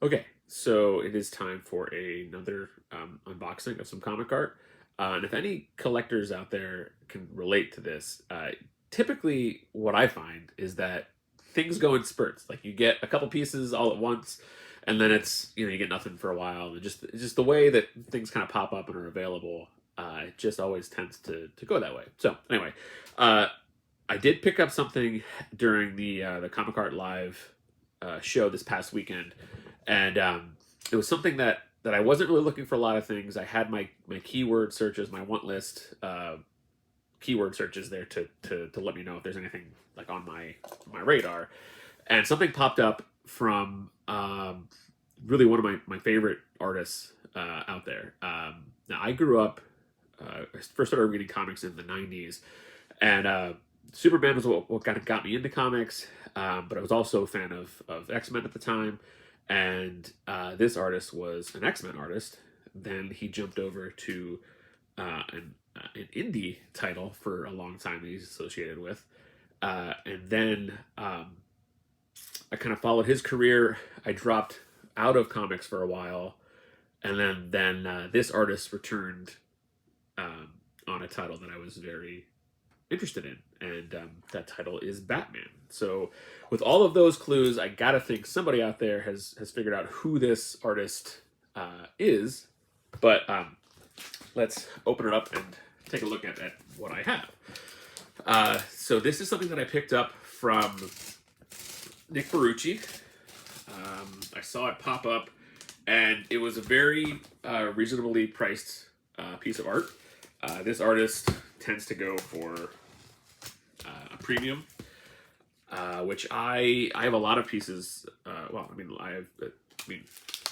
Okay, so it is time for another unboxing of some comic art. And if any collectors out there can relate to this, typically what I find is that things go in spurts. Like you get a couple pieces all at once, and then you get nothing for a while. And just the way that things kind of pop up and are available, it just always tends to go that way. So anyway, uh, I did pick up something during the Comic Art Live show this past weekend, and it was something that I wasn't really looking for a lot of things. I had my keyword searches, my want list keyword searches there to let me know if there's anything like on my radar, and something popped up from really one of my favorite artists out there. Now I grew up. I first started reading comics in the '90s, and Superman was what kind of got me into comics. But I was also a fan of X-Men at the time, and this artist was an X-Men artist. Then he jumped over to an indie title for a long time that he's associated with, and then I kind of followed his career. I dropped out of comics for a while, and then this artist returned um, on a title that I was very interested in, and that title is Batman. So, with all of those clues, I gotta think somebody out there has figured out who this artist is. But let's open it up and take a look at what I have. So this is something that I picked up from Nick Barucci. I saw it pop up, and it was a very reasonably priced piece of art. This artist tends to go for a premium, which I have a lot of pieces. Well, I mean,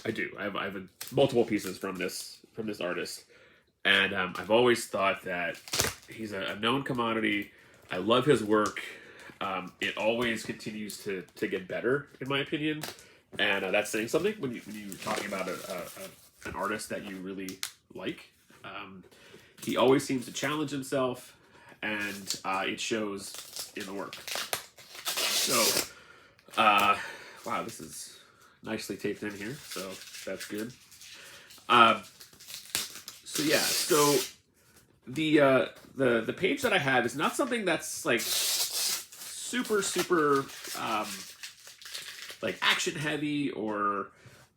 I do. I have multiple pieces from this artist, and I've always thought that he's a known commodity. I love his work. It always continues to get better, in my opinion, and that's saying something when you're talking about an artist that you really like. He always seems to challenge himself, and it shows in the work. So, wow, this is nicely taped in here, so that's good. Um, so yeah, so the page that I have is not something that's like super like action heavy or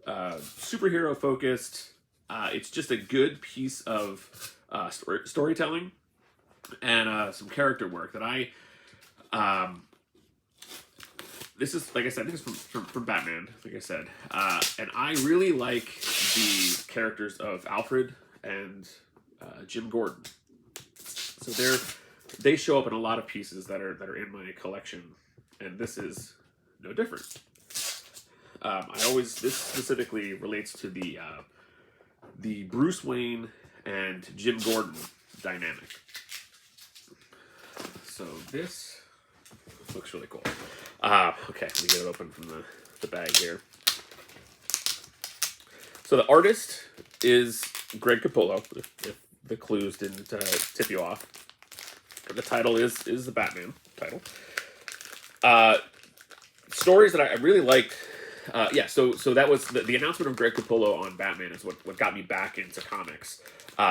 superhero focused. It's just a good piece of storytelling and some character work that I this is, like I said, this is from Batman, like I said, and I really like the characters of Alfred and Jim Gordon. So they show up in a lot of pieces that are in my collection, and this is no different. This specifically relates to the Bruce Wayne and Jim Gordon dynamic. So this looks really cool. Okay, let me get it open from the bag here. So the artist is Greg Capullo, if the clues didn't tip you off. The title is the Batman title. Stories that I really liked. Yeah, so that was the announcement of Greg Capullo on Batman is what got me back into comics.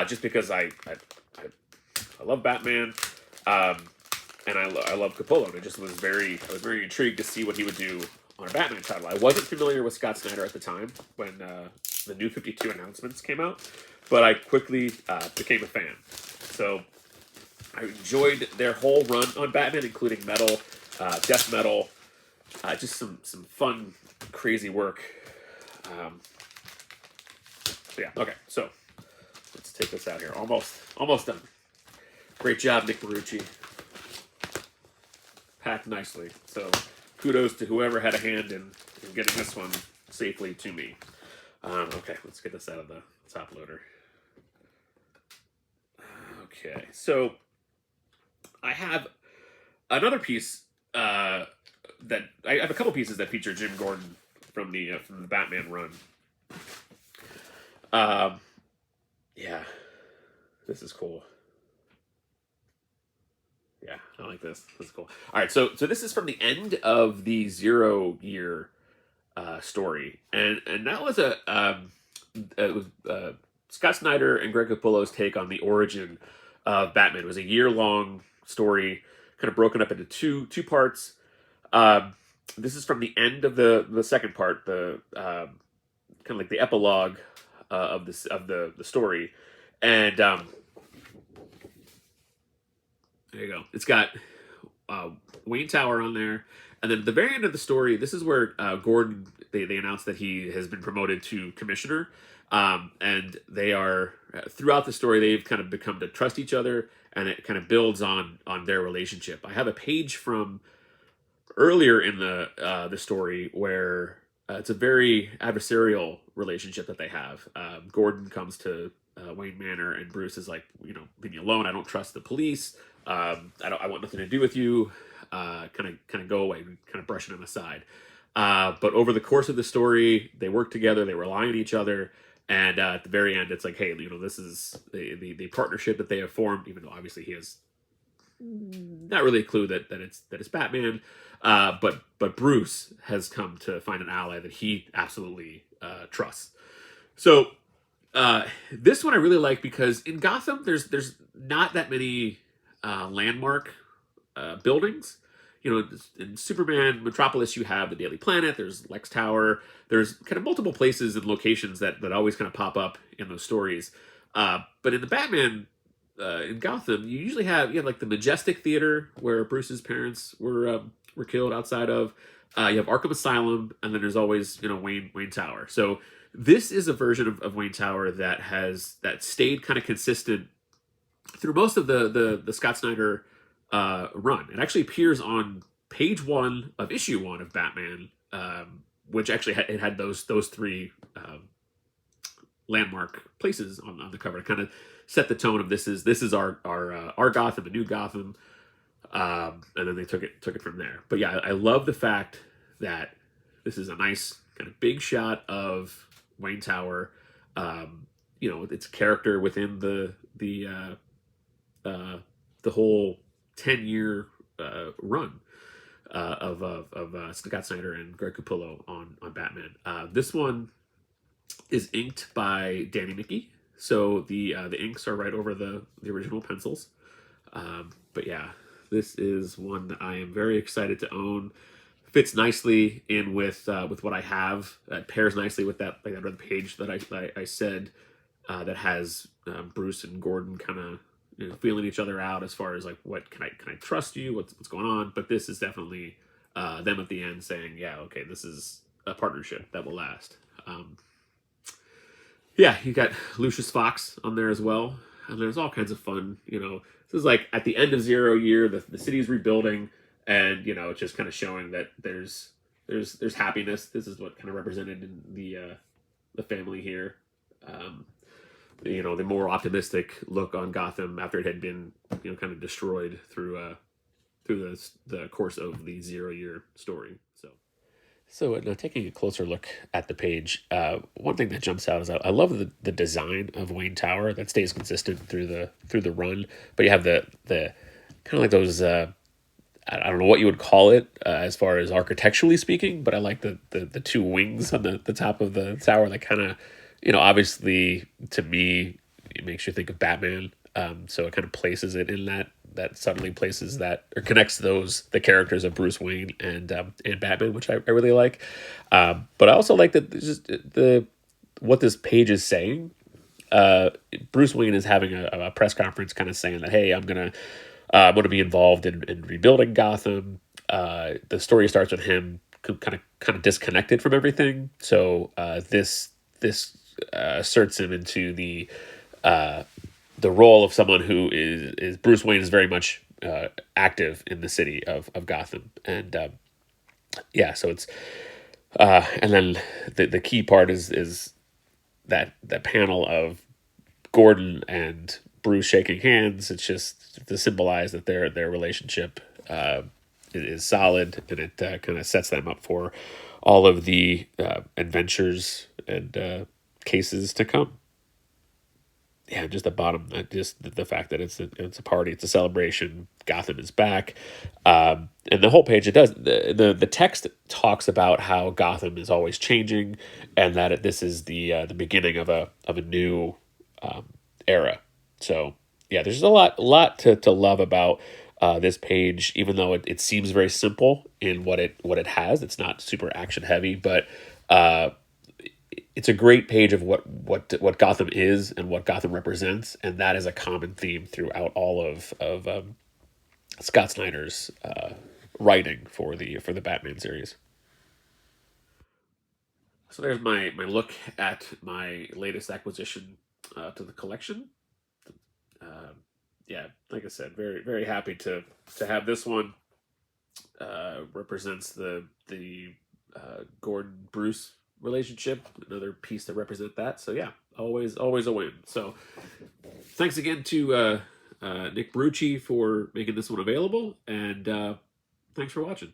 Just because I love Batman. And I love Capullo, and I was very intrigued to see what he would do on a Batman title. I wasn't familiar with Scott Snyder at the time when the New 52 announcements came out, but I quickly became a fan. So I enjoyed their whole run on Batman, including Metal, Death Metal, just some fun, crazy work. Yeah, okay, so let's take this out here. Almost done. Great job, Nick Barucci. Packed nicely. So kudos to whoever had a hand in getting this one safely to me. Okay, let's get this out of the top loader. Okay, so I have another piece that I have a couple pieces that feature Jim Gordon from the Batman run. Yeah, this is cool. Yeah, I like this. This is cool. All right, so this is from the end of the 0 year story, and that was it was Scott Snyder and Greg Capullo's take on the origin of Batman. It was a year long story, kind of broken up into two parts. Um, this is from the end of the second part, the kind of like the epilogue of this of the story, and there you go. It's got uh, Wayne Tower on there, and then at the very end of the story, this is where Gordon they announced that he has been promoted to commissioner, and they are throughout the story they've kind of become to trust each other, and it kind of builds on their relationship. I have a page from earlier in the story where it's a very adversarial relationship that they have. Gordon comes to Wayne Manor, and Bruce is like, leave me alone. I don't trust the police. I want nothing to do with you. Kind of go away. Kind of brushing him aside. But over the course of the story, they work together. They rely on each other. And at the very end, it's like, hey, this is the partnership that they have formed. Even though obviously he has not really a clue that it's Batman, but Bruce has come to find an ally that he absolutely trusts. So this one I really like because in Gotham there's not that many landmark buildings. In Superman Metropolis you have the Daily Planet. There's Lex Tower. There's kind of multiple places and locations that always kind of pop up in those stories. But in the Batman in Gotham, you have like the Majestic Theater where Bruce's parents were killed outside of. You have Arkham Asylum, and then there's always Wayne Tower. So this is a version of Wayne Tower that stayed kind of consistent through most of the Scott Snyder run. It actually appears on page 1 of issue 1 of Batman, which actually it had those three landmark places on the cover to kind of set the tone of this is our Gotham, a new Gotham, and then they took it from there. But yeah, I love the fact that this is a nice kind of big shot of Wayne Tower. It's a character within the whole 10-year run of Scott Snyder and Greg Capullo on Batman. This one is inked by Miki, so the inks are right over the original pencils. But yeah, this is one that I am very excited to own. Fits nicely in with what I have. It pairs nicely with that other page that I said that has Bruce and Gordon kind of feeling each other out as far as like, what can I trust you? What's going on? But this is definitely them at the end saying, yeah, okay, this is a partnership that will last. Yeah, you got Lucius Fox on there as well, and there's all kinds of fun. This is like at the end of Zero Year, the city's rebuilding, and it's just kind of showing that there's happiness. This is what kind of represented in the family here. The more optimistic look on Gotham after it had been kind of destroyed through the course of the 0 Year story. So now taking a closer look at the page, one thing that jumps out is I love the design of Wayne Tower that stays consistent through the run. But you have the kind of like those I don't know what you would call it as far as architecturally speaking, but I like the two wings on the top of the tower that kind of obviously to me it makes you think of Batman. So it kind of places it in that subtly places that or connects the characters of Bruce Wayne and Batman, which I really like. But I also like that just what this page is saying. Bruce Wayne is having a press conference, kind of saying that, hey, I'm gonna be involved in rebuilding Gotham. The story starts with him kind of disconnected from everything. So this asserts him into the role of someone who is Bruce Wayne is very much active in the city of Gotham, and yeah, so it's and then the key part is that panel of Gordon and Bruce shaking hands. It's just to symbolize that their relationship is solid, and it kind of sets them up for all of the adventures and cases to come. yeah, just the bottom, just the fact that it's a party, it's a celebration. Gotham is back, and the whole page, it does the text talks about how Gotham is always changing, and that this is the beginning of a new era. So yeah, there's a lot to love about this page, even though it seems very simple in what it has. It's not super action heavy, but uh, it's a great page of what Gotham is and what Gotham represents, and that is a common theme throughout all of Scott Snyder's writing for the Batman series. So there's my look at my latest acquisition to the collection. Uh, yeah, like I said, very happy to have this one. Represents the Gordon Bruce relationship, another piece to represent that. So yeah, always a win. So thanks again to Nick Brucci for making this one available, and thanks for watching.